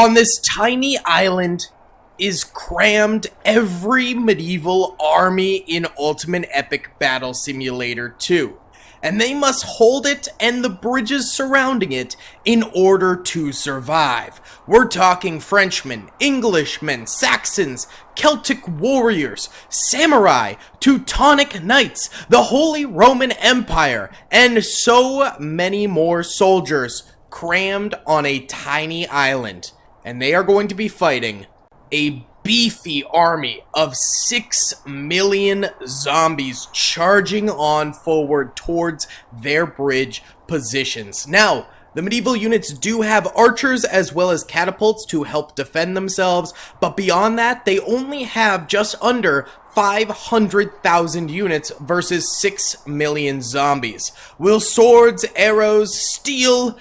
On this tiny island is crammed every medieval army in Ultimate Epic Battle Simulator 2. And they must hold it and the bridges surrounding it in order to survive. We're talking Frenchmen, Englishmen, Saxons, Celtic warriors, samurai, Teutonic knights, the Holy Roman Empire, and so many more soldiers crammed on a tiny island. And they are going to be fighting a beefy army of 6 million zombies charging on forward towards their bridge positions. Now, the medieval units do have archers as well as catapults to help defend themselves, but beyond that, they only have just under 500,000 units versus 6 million zombies. Will swords, arrows, steel,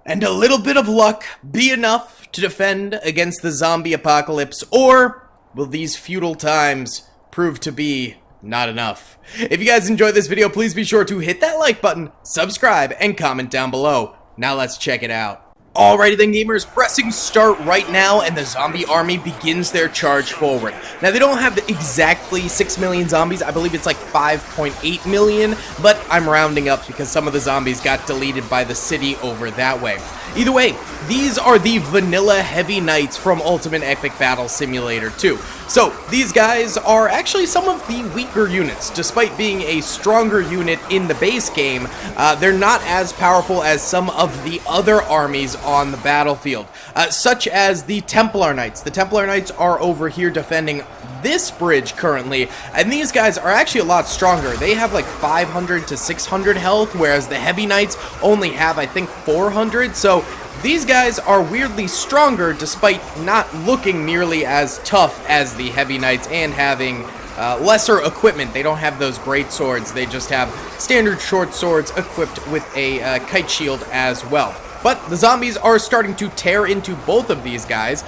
and a little bit of luck be enough to defend against the zombie apocalypse, or will these feudal times prove to be not enough? If you guys enjoyed this video, please be sure to hit that like button, subscribe, and comment down below. Now let's check it out. Alrighty then, gamers, pressing start right now, and the zombie army begins their charge forward. Now, they don't have exactly 6 million zombies. I believe it's like 5.8 million, but I'm rounding up because some of the zombies got deleted by the city over that way. Either way, these are the vanilla heavy knights from Ultimate Epic Battle Simulator 2. So, these guys are actually some of the weaker units. Despite being a stronger unit in the base game, they're not as powerful as some of the other armies on the battlefield, such as the Templar Knights. The Templar Knights are over here defending this bridge currently, and these guys are actually a lot stronger. They have like 500 to 600 health, whereas the Heavy Knights only have, I think, 400, so these guys are weirdly stronger despite not looking nearly as tough as the Heavy Knights and having lesser equipment. They don't have those great swords, they just have standard short swords equipped with a kite shield as well. But the zombies are starting to tear into both of these guys.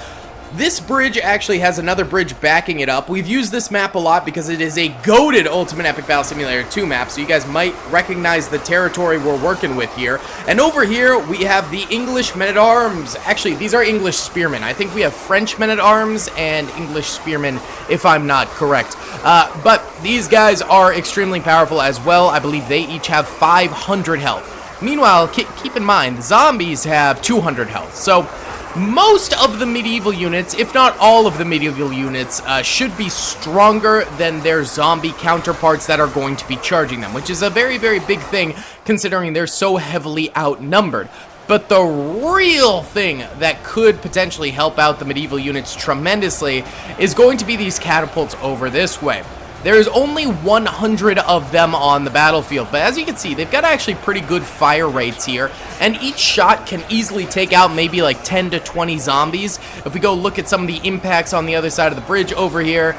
This bridge actually has another bridge backing it up. We've used this map a lot because it is a goated Ultimate Epic Battle Simulator 2 map, so you guys might recognize the territory we're working with here. And over here, we have the English men-at-arms. Actually, these are English spearmen. I think we have French men-at-arms and English spearmen, if I'm not correct. But these guys are extremely powerful as well. I believe they each have 500 health. Meanwhile, keep in mind, the zombies have 200 health, so most of the medieval units, if not all of the medieval units, should be stronger than their zombie counterparts that are going to be charging them, which is a very, very big thing considering they're so heavily outnumbered. But the real thing that could potentially help out the medieval units tremendously is going to be these catapults over this way. There's only 100 of them on the battlefield, but as you can see, they've got actually pretty good fire rates here, and each shot can easily take out maybe like 10 to 20 zombies. If we go look at some of the impacts on the other side of the bridge over here,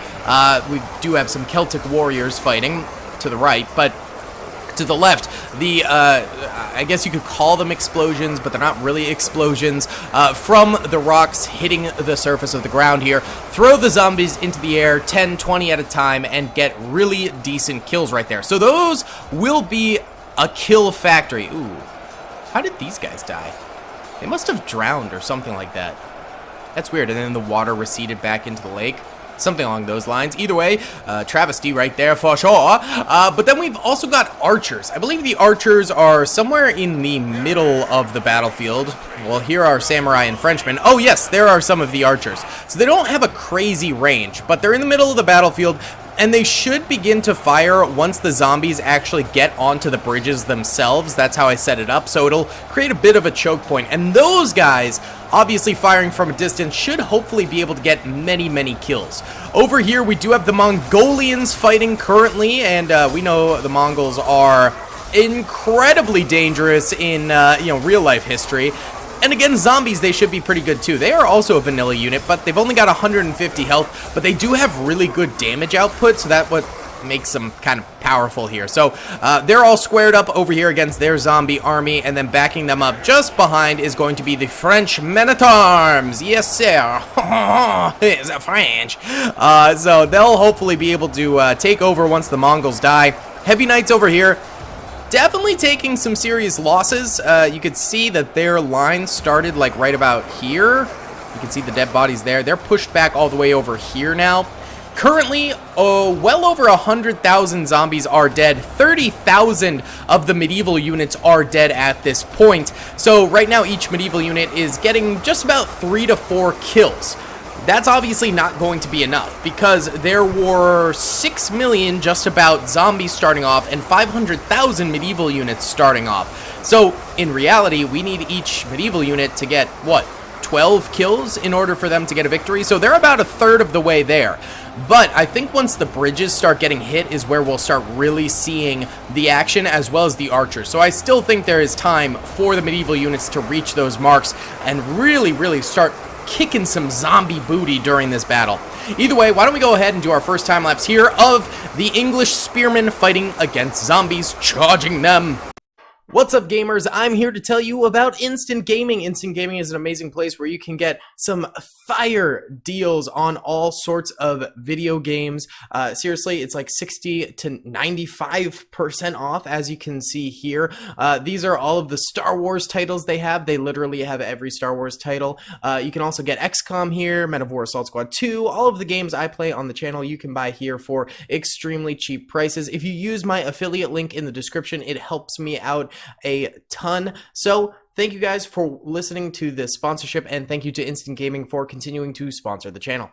we do have some Celtic warriors fighting to the right, but to the left, the, I guess you could call them explosions, but they're not really explosions, from the rocks hitting the surface of the ground here, throw the zombies into the air 10, 20 at a time, and get really decent kills right there. So those will be a kill factory. Ooh, how did these guys die? They must have drowned or something like that. That's weird, and then the water receded back into the lake. Something along those lines. Either way, travesty right there for sure. But then we've also got archers. I believe the archers are somewhere in the middle of the battlefield. Well, here are samurai and Frenchmen. Oh yes, there are some of the archers. So they don't have a crazy range, but they're in the middle of the battlefield, and they should begin to fire once the zombies actually get onto the bridges themselves. That's how I set it up, so it'll create a bit of a choke point. And those guys, obviously firing from a distance, should hopefully be able to get many, many kills. Over here, we do have the Mongolians fighting currently, and we know the Mongols are incredibly dangerous in, real-life history. And again, zombies, they should be pretty good too. They are also a vanilla unit, but they've only got 150 health, but they do have really good damage output, so that's what makes them kind of powerful here. So they're all squared up over here against their zombie army, and then backing them up just behind is going to be the French men-at-arms. Yes, sir. It's a French. So they'll hopefully be able to take over once the Mongols die. Heavy Knights over here, definitely taking some serious losses. You could see that their line started like right about here. You can see the dead bodies there. They're pushed back all the way over here now. Currently, well over 100,000 zombies are dead. 30,000 of the medieval units are dead at this point. So right now, each medieval unit is getting just about 3 to 4 kills. That's obviously not going to be enough because there were 6 million just about zombies starting off and 500,000 medieval units starting off. So in reality, we need each medieval unit to get, what, 12 kills in order for them to get a victory? So they're about a third of the way there. But I think once the bridges start getting hit is where we'll start really seeing the action as well as the archers. So I still think there is time for the medieval units to reach those marks and really start kicking some zombie booty during this battle. Either way, why don't we go ahead and do our first time lapse here of the English spearmen fighting against zombies, charging them. What's up, gamers? I'm here to tell you about Instant Gaming. Instant Gaming is an amazing place where you can get some fire deals on all sorts of video games. Seriously, it's like 60 to 95% off, as you can see here. These are all of the Star Wars titles they have. They literally have every Star Wars title. You can also get XCOM here, Men of War Assault Squad 2. All of the games I play on the channel you can buy here for extremely cheap prices. If you use my affiliate link in the description, it helps me out a ton. So thank you guys for listening to this sponsorship, and thank you to Instant Gaming for continuing to sponsor the channel.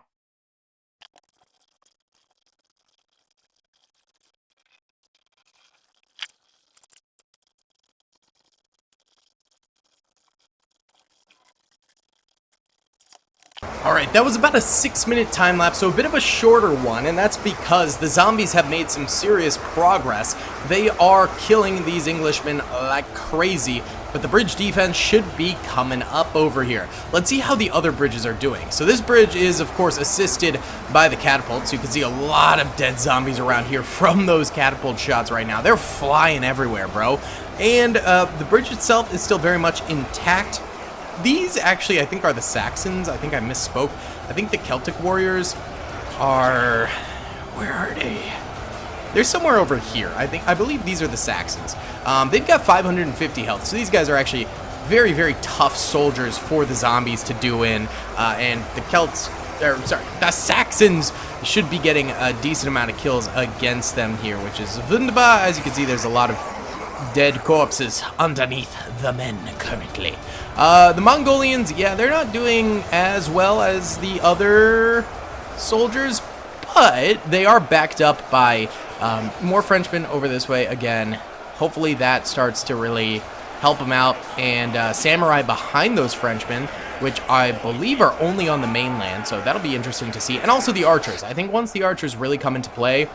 Alright, that was about a 6-minute time lapse, so a bit of a shorter one, and that's because the zombies have made some serious progress. They are killing these Englishmen like crazy, but the bridge defense should be coming up over here. Let's see how the other bridges are doing. So this bridge is, of course, assisted by the catapults. So you can see a lot of dead zombies around here from those catapult shots right now. They're flying everywhere, bro. And the bridge itself is still very much intact. These actually, I think, are the Saxons. I think I misspoke. I think the Celtic warriors are... Where are they? They're somewhere over here. I believe these are the Saxons. They've got 550 health, so these guys are actually very tough soldiers for the zombies to do in. And the the Saxons should be getting a decent amount of kills against them here, which is wunderbar. As you can see, there's a lot of dead corpses underneath the men currently. The Mongolians, yeah, they're not doing as well as the other soldiers, but they are backed up by more Frenchmen over this way again. Hopefully that starts to really help them out. And samurai behind those Frenchmen, which I believe are only on the mainland, so that'll be interesting to see. And also the archers. I think once the archers really come into play,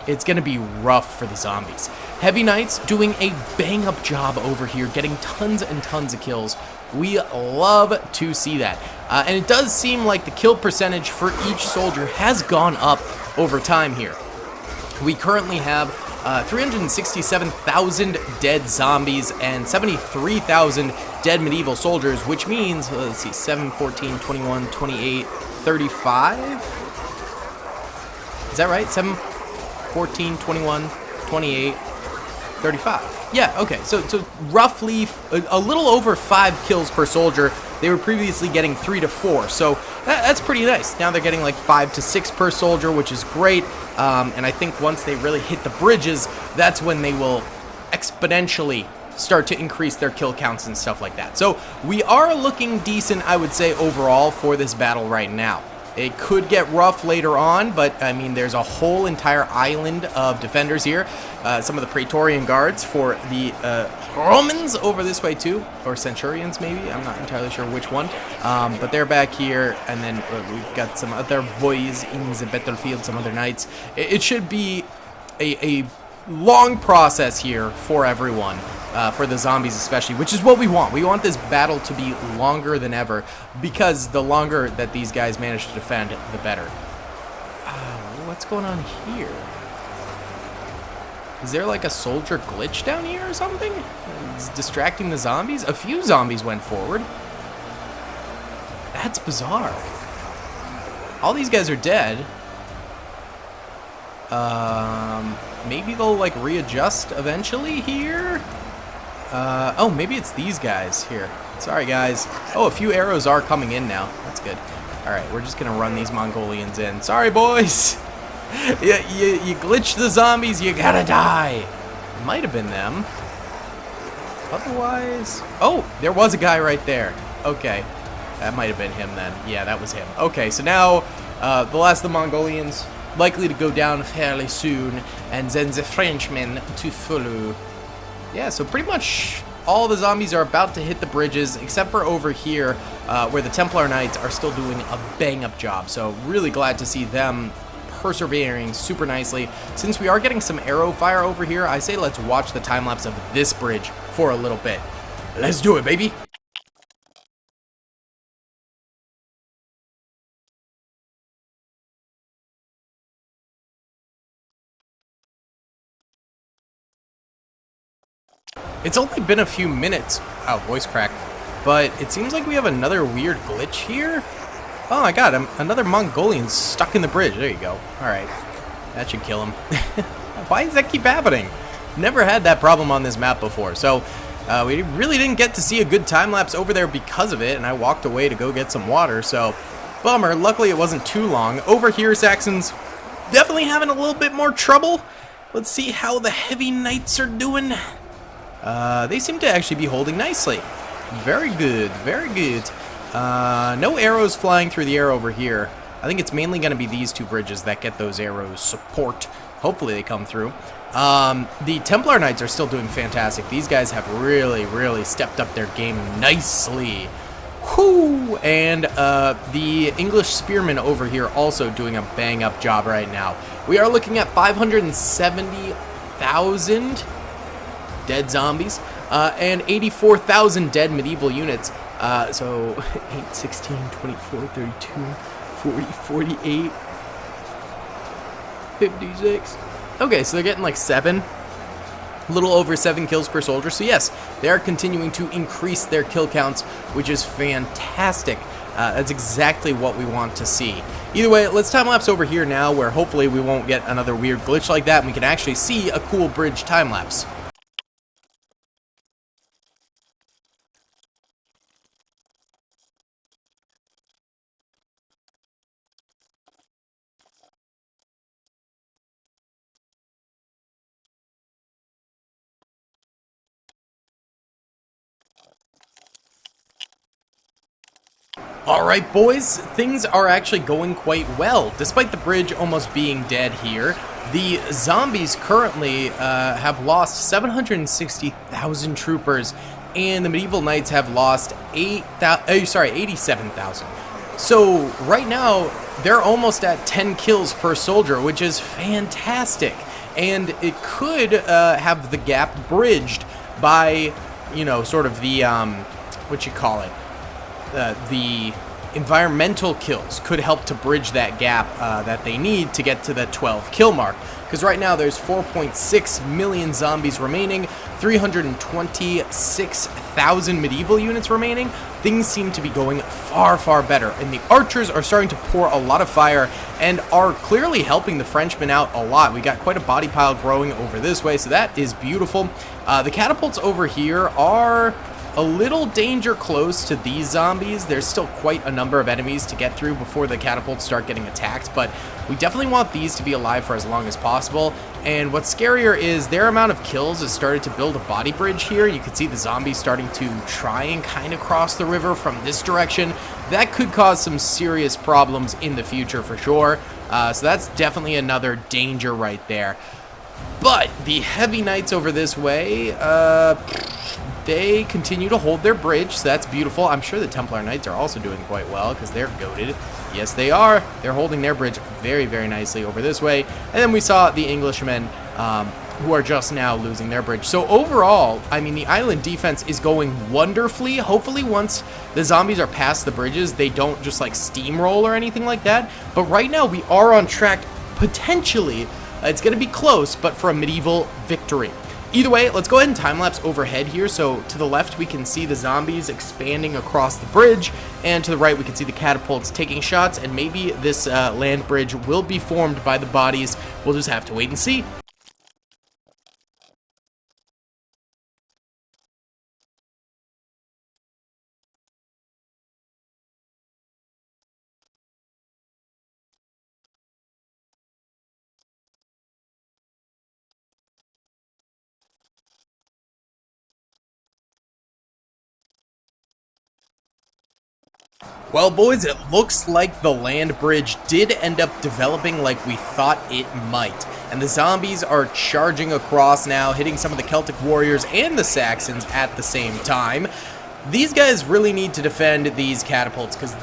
it's going to be rough for the zombies. Heavy Knights doing a bang-up job over here, getting tons and tons of kills. We love to see that. And it does seem like the kill percentage for each soldier has gone up over time here. We currently have 367,000 dead zombies and 73,000 dead medieval soldiers, which means, let's see, 7, 14, 21, 28, 35? Is that right? 7, 14, 21, 28, 35. Yeah, okay, so roughly a little over 5 kills per soldier. They were previously getting 3 to 4, so that's pretty nice. Now they're getting like 5 to 6 per soldier, which is great. And I think once they really hit the bridges, that's when they will exponentially start to increase their kill counts and stuff like that. So we are looking decent, I would say, overall for this battle right now. It could get rough later on, but I mean, there's a whole entire island of defenders here. Some of the Praetorian guards for the Romans over this way too, or Centurions maybe. I'm not entirely sure which one, but they're back here, and then we've got some other boys in the battlefield, some other knights. It should be a long process here for everyone. For the zombies especially, which is what we want. We want this battle to be longer than ever, because the longer that these guys manage to defend, the better. What's going on here? Is there like a soldier glitch down here or something? It's distracting the zombies? A few zombies went forward. That's bizarre. All these guys are dead. Maybe they'll like readjust eventually here? Oh, maybe it's these guys here. Sorry, guys. Oh, a few arrows are coming in now. That's good. All right, we're just gonna run these Mongolians in. Sorry, boys. you glitched the zombies. You gotta die. It might have been them. Otherwise, oh, there was a guy right there. Okay, that might have been him then. Yeah, that was him. Okay, so now the last of the Mongolians likely to go down fairly soon, and then the Frenchmen to follow. Yeah, so pretty much all the zombies are about to hit the bridges, except for over here, where the Templar Knights are still doing a bang-up job. So really glad to see them persevering super nicely. Since we are getting some arrow fire over here, I say let's watch the time-lapse of this bridge for a little bit. Let's do it, baby! It's only been a few minutes. Oh, voice crack. But it seems like we have another weird glitch here. Oh my god, another Mongolian stuck in the bridge. There you go. Alright. That should kill him. Why does that keep happening? Never had that problem on this map before. So, we really didn't get to see a good time-lapse over there because of it, and I walked away to go get some water, so bummer. Luckily, it wasn't too long. Over here, Saxons definitely having a little bit more trouble. Let's see how the heavy knights are doing. They seem to actually be holding nicely. Very good, very good. No arrows flying through the air over here. I think it's mainly going to be these two bridges that get those arrows support. Hopefully they come through. The Templar Knights are still doing fantastic. These guys have really, really stepped up their game nicely. Whoo! And the English Spearmen over here also doing a bang-up job right now. We are looking at 570,000 dead zombies, and 84,000 dead medieval units. So 8, 16, 24, 32, 40, 48, 56. Okay, so they're getting like 7. A little over 7 kills per soldier. So yes, they are continuing to increase their kill counts, which is fantastic. That's exactly what we want to see. Either way, let's time-lapse over here now, where hopefully we won't get another weird glitch like that, and we can actually see a cool bridge time-lapse. Alright boys, things are actually going quite well. Despite the bridge almost being dead here, the zombies currently have lost 760,000 troopers, and the medieval knights have lost 87,000. So right now, they're almost at 10 kills per soldier, which is fantastic. And it could have the gap bridged by, you know, sort of the, what you call it? The environmental kills could help to bridge that gap that they need to get to the 12 kill mark. Because right now there's 4.6 million zombies remaining, 326,000 medieval units remaining. Things seem to be going far, far better. And the archers are starting to pour a lot of fire and are clearly helping the Frenchmen out a lot. We got quite a body pile growing over this way, so that is beautiful. The catapults over here are a little danger close to these zombies. There's still quite a number of enemies to get through before the catapults start getting attacked, but we definitely want these to be alive for as long as possible. And what's scarier is their amount of kills has started to build a body bridge here. You can see the zombies starting to try and kind of cross the river from this direction. That could cause some serious problems in the future for sure. So that's definitely another danger right there. But the heavy knights over this way, they continue to hold their bridge, so that's beautiful. I'm sure the Templar Knights are also doing quite well because they're goated. Yes, they are. They're holding their bridge very, very nicely over this way. And then we saw the Englishmen who are just now losing their bridge. So overall, I mean, the island defense is going wonderfully. Hopefully once the zombies are past the bridges, they don't just like steamroll or anything like that. But right now we are on track, potentially. It's going to be close, but for a medieval victory. Either way, let's go ahead and time-lapse overhead here. So to the left, we can see the zombies expanding across the bridge, and to the right, we can see the catapults taking shots, and maybe this land bridge will be formed by the bodies. We'll just have to wait and see. Well, boys, it looks like the land bridge did end up developing like we thought it might. And the zombies are charging across now, hitting some of the Celtic warriors and the Saxons at the same time. These guys really need to defend these catapults because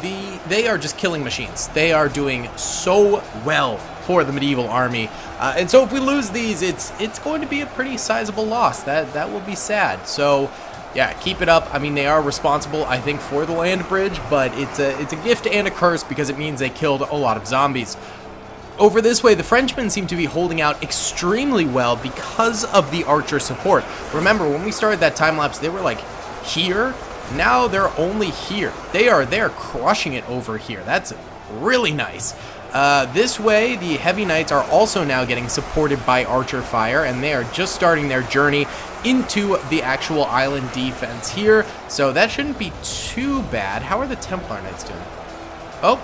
they are just killing machines. They are doing so well for the medieval army. And so if we lose these, it's going to be a pretty sizable loss. That will be sad. So yeah, keep it up. I mean, they are responsible, I think, for the land bridge, but it's a gift and a curse because it means they killed a lot of zombies. Over this way, the Frenchmen seem to be holding out extremely well because of the archer support. Remember, when we started that time lapse, they were like here. Now they're only here. They're crushing it over here. That's really nice. This way, the heavy knights are also now getting supported by archer fire, and they are just starting their journey into the actual island defense here. So that shouldn't be too bad. How are the Templar knights doing? Oh,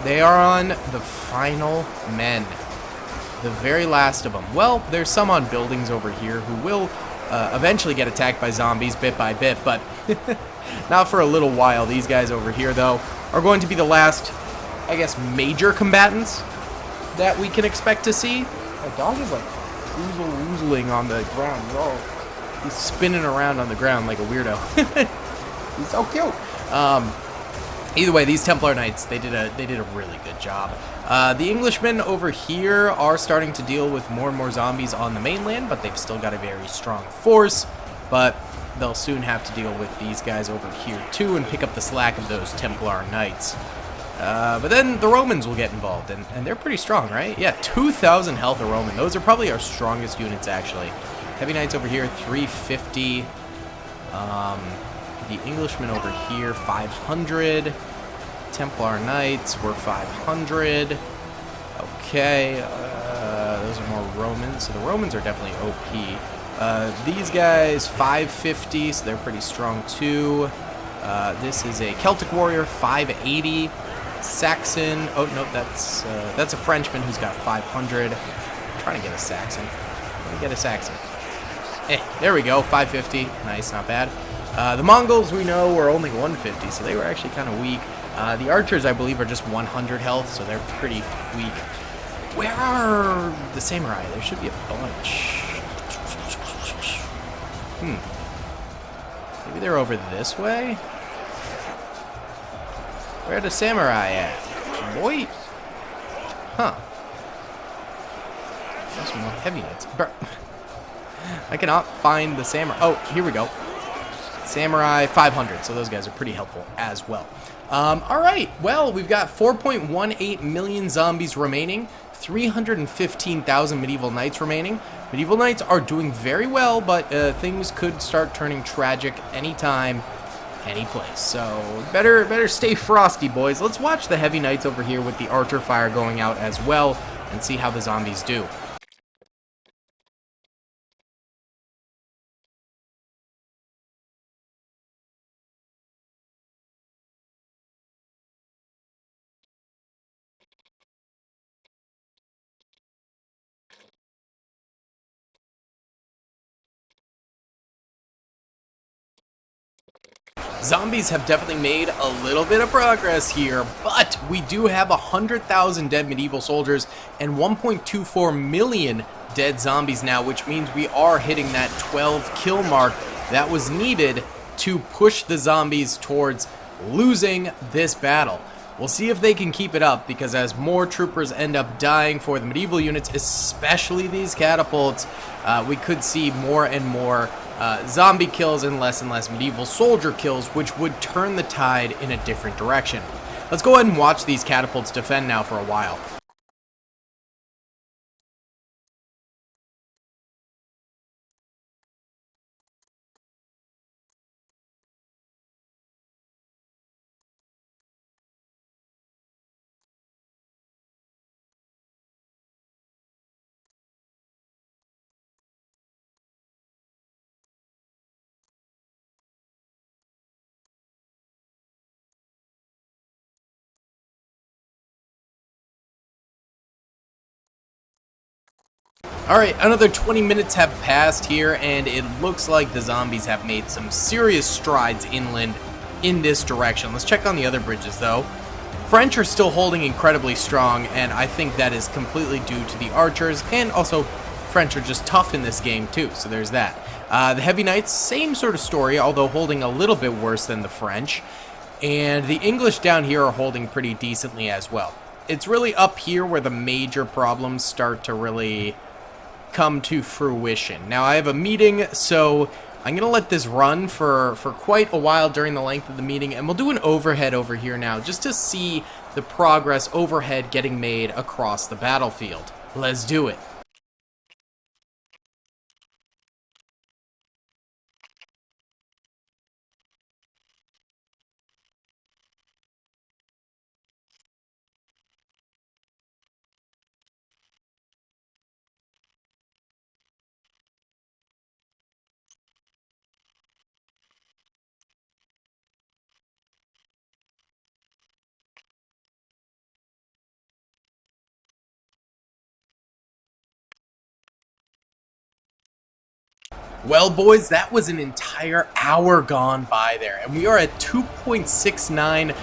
they are on the final men. The very last of them. Well, there's some on buildings over here who will eventually get attacked by zombies bit by bit, but not for a little while. These guys over here, though, are going to be the last, I guess, major combatants that we can expect to see. My dog is like woozling on the ground. He's spinning around on the ground like a weirdo. He's so cute. Either way, these Templar Knights, they did a really good job. The Englishmen over here are starting to deal with more and more zombies on the mainland, but they've still got a very strong force. But they'll soon have to deal with these guys over here too and pick up the slack of those Templar Knights. But then the Romans will get involved, and they're pretty strong, right? Yeah, 2,000 health a Roman. Those are probably our strongest units, actually. Heavy Knights over here, 350. The Englishmen over here, 500. Templar Knights were 500. Okay, those are more Romans. So the Romans are definitely OP. These guys, 550, so they're pretty strong too. This is a Celtic warrior, 580. Saxon, oh no, that's a Frenchman who's got 500. I'm trying to get a Saxon. Let me get a Saxon. There we go, 550. Nice, not bad. The Mongols, we know, were only 150, so they were actually kind of weak. The archers, I believe, are just 100 health, so they're pretty weak. Where are the samurai? There should be a bunch. Maybe they're over this way? Where are the samurai at? Boy! Huh. There's some more heavy knights. I cannot find the samurai. Oh, here we go. Samurai 500, so those guys are pretty helpful as well. Alright, well, we've got 4.18 million zombies remaining, 315,000 medieval knights remaining. Medieval knights are doing very well, but things could start turning tragic anytime, any place. So better stay frosty, boys. Let's watch the heavy knights over here with the archer fire going out as well and see how the zombies do. Zombies have definitely made a little bit of progress here, but we do have 100,000 dead medieval soldiers and 1.24 million dead zombies now, which means we are hitting that 12 kill mark that was needed to push the zombies towards losing this battle. We'll see if they can keep it up, because as more troopers end up dying for the medieval units, especially these catapults, we could see more and more zombie kills and less medieval soldier kills, which would turn the tide in a different direction. Let's go ahead and watch these catapults defend now for a while. Alright, another 20 minutes have passed here, and it looks like the zombies have made some serious strides inland. in this direction. Let's check on the other bridges, though. French are still holding incredibly strong, and I think that is completely due to the archers, and also French are just tough in this game too, so there's that. The Heavy Knights, same sort of story, although holding a little bit worse than the French. And the English down here are holding pretty decently as well. It's really up here where the major problems start to really come to fruition. Now, I have a meeting, so I'm going to let this run for quite a while during the length of the meeting, and we'll do an overhead over here now just to see the progress overhead getting made across the battlefield. Let's do it. Well, boys, that was an entire hour gone by there, and we are at 2.69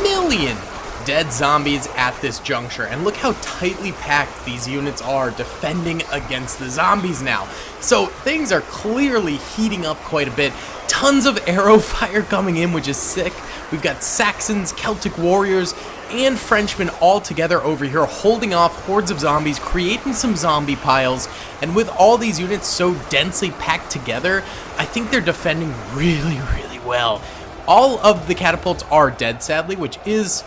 million dead zombies at this juncture. And look how tightly packed these units are defending against the zombies now. So things are clearly heating up quite a bit. Tons of arrow fire coming in, which is sick. We've got Saxons, Celtic warriors, and Frenchmen all together over here holding off hordes of zombies, creating some zombie piles, and with all these units so densely packed together, I think they're defending really, really well. All of the catapults are dead, sadly, which is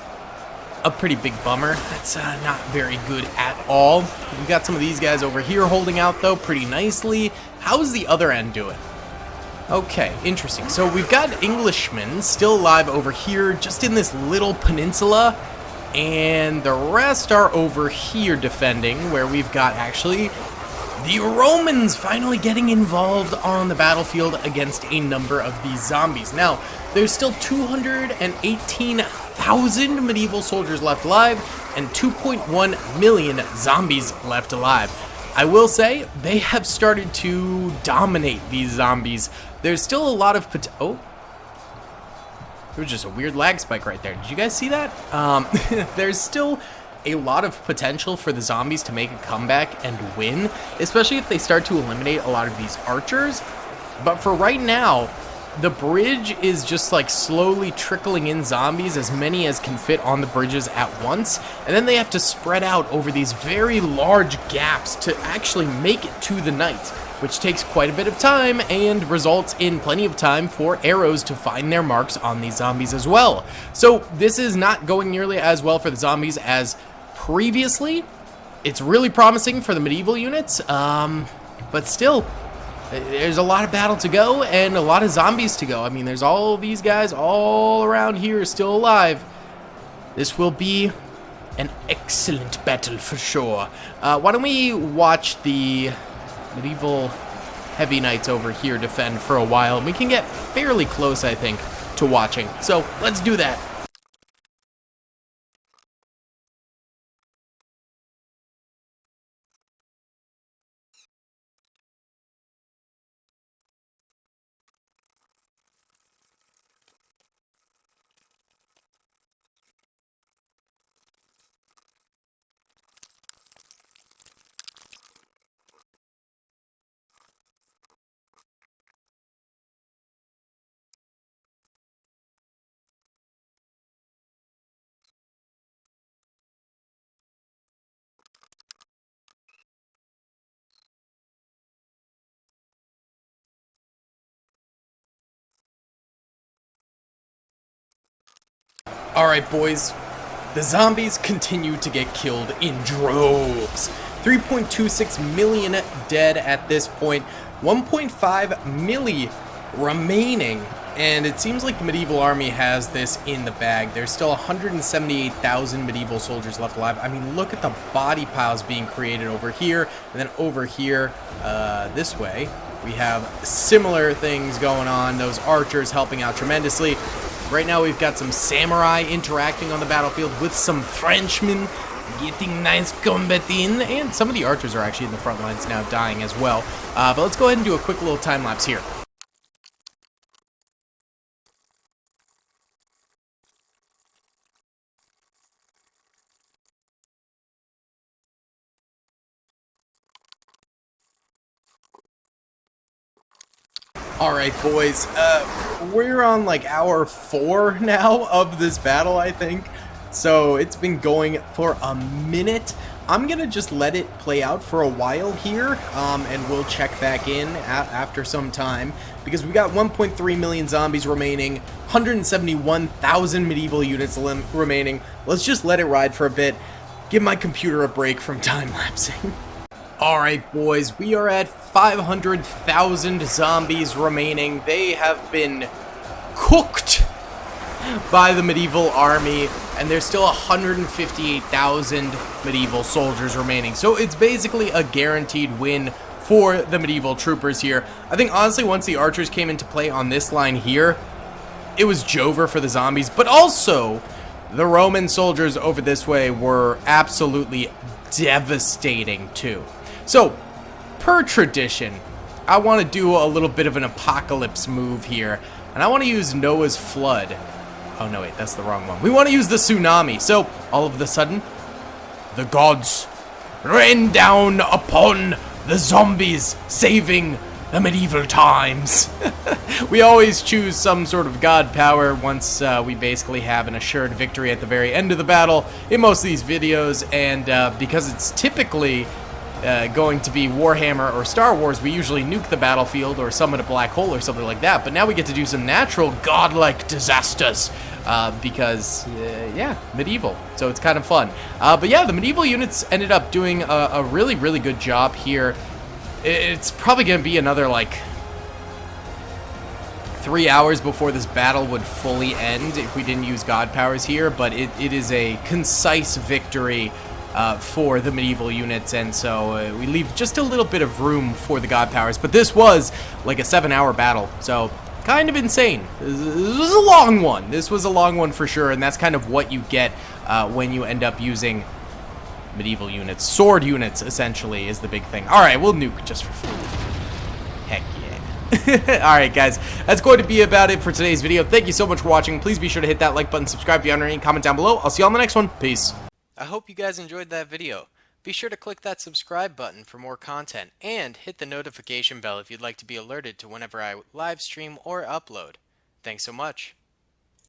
a pretty big bummer. That's not very good at all. We've got some of these guys over here holding out, though, pretty nicely. How's the other end doing? Okay, interesting. So we've got Englishmen still alive over here, just in this little peninsula, and the rest are over here defending, where we've got actually the Romans finally getting involved on the battlefield against a number of these zombies. Now, there's still 218,000 medieval soldiers left alive and 2.1 million zombies left alive. I will say, they have started to dominate these zombies. There's still a lot of oh, there was just a weird lag spike right there. Did you guys see that? There's still a lot of potential for the zombies to make a comeback and win, especially if they start to eliminate a lot of these archers. But for right now, the bridge is just like slowly trickling in zombies, as many as can fit on the bridges at once, and then they have to spread out over these very large gaps to actually make it to the knights, which takes quite a bit of time and results in plenty of time for arrows to find their marks on these zombies as well. So this is not going nearly as well for the zombies as previously. It's really promising for the medieval units, but still, there's a lot of battle to go and a lot of zombies to go. I mean, there's all these guys all around here still alive. This will be an excellent battle for sure. Why don't we watch the medieval heavy knights over here defend for a while, and we can get fairly close, I think, to watching. So let's do that. Alright, boys, the zombies continue to get killed in droves. 3.26 million dead at this point, 1.5 milli remaining, and it seems like the medieval army has this in the bag. There's still 178,000 medieval soldiers left alive. I mean, look at the body piles being created over here, and then over here, this way, we have similar things going on. Those archers helping out tremendously. Right now we've got some samurai interacting on the battlefield with some Frenchmen getting nice combat in, and some of the archers are actually in the front lines now dying as well. But let's go ahead and do a quick little time lapse here. Alright, boys, we're on like hour 4 now of this battle, I think. So it's been going for a minute. I'm gonna just let it play out for a while here, and we'll check back in after some time, because we got 1.3 million zombies remaining, 171,000 medieval units remaining. Let's just let it ride for a bit, give my computer a break from time-lapsing. Alright, boys, we are at 500,000 zombies remaining. They have been cooked by the medieval army, and there's still 158,000 medieval soldiers remaining. So it's basically a guaranteed win for the medieval troopers here. I think, honestly, once the archers came into play on this line here, it was Jover for the zombies, but also the Roman soldiers over this way were absolutely devastating too. So, per tradition, I want to do a little bit of an apocalypse move here, and I want to use Noah's flood. Oh no, wait, that's the wrong one. We want to use the tsunami. So, all of a sudden, the gods rain down upon the zombies, saving the medieval times. We always choose some sort of god power once we basically have an assured victory at the very end of the battle in most of these videos, and because it's typically going to be Warhammer or Star Wars, we usually nuke the battlefield or summon a black hole or something like that, but now we get to do some natural godlike disasters because, yeah, medieval, so it's kind of fun. But yeah, the medieval units ended up doing a really, really good job here. It's probably going to be another, like, 3 hours before this battle would fully end if we didn't use god powers here, but it is a concise victory for the medieval units, and so we leave just a little bit of room for the god powers. But this was like a 7-hour battle, so kind of insane. This was a long one. This was a long one for sure, and that's kind of what you get when you end up using medieval units. Sword units, essentially, is the big thing. Alright, we'll nuke just for fun. Heck yeah. Alright, guys, that's going to be about it for today's video. Thank you so much for watching. Please be sure to hit that like button, subscribe if you haven't already, comment down below. I'll see you on the next one. Peace. I hope you guys enjoyed that video. Be sure to click that subscribe button for more content, and hit the notification bell if you'd like to be alerted to whenever I live stream or upload. Thanks so much.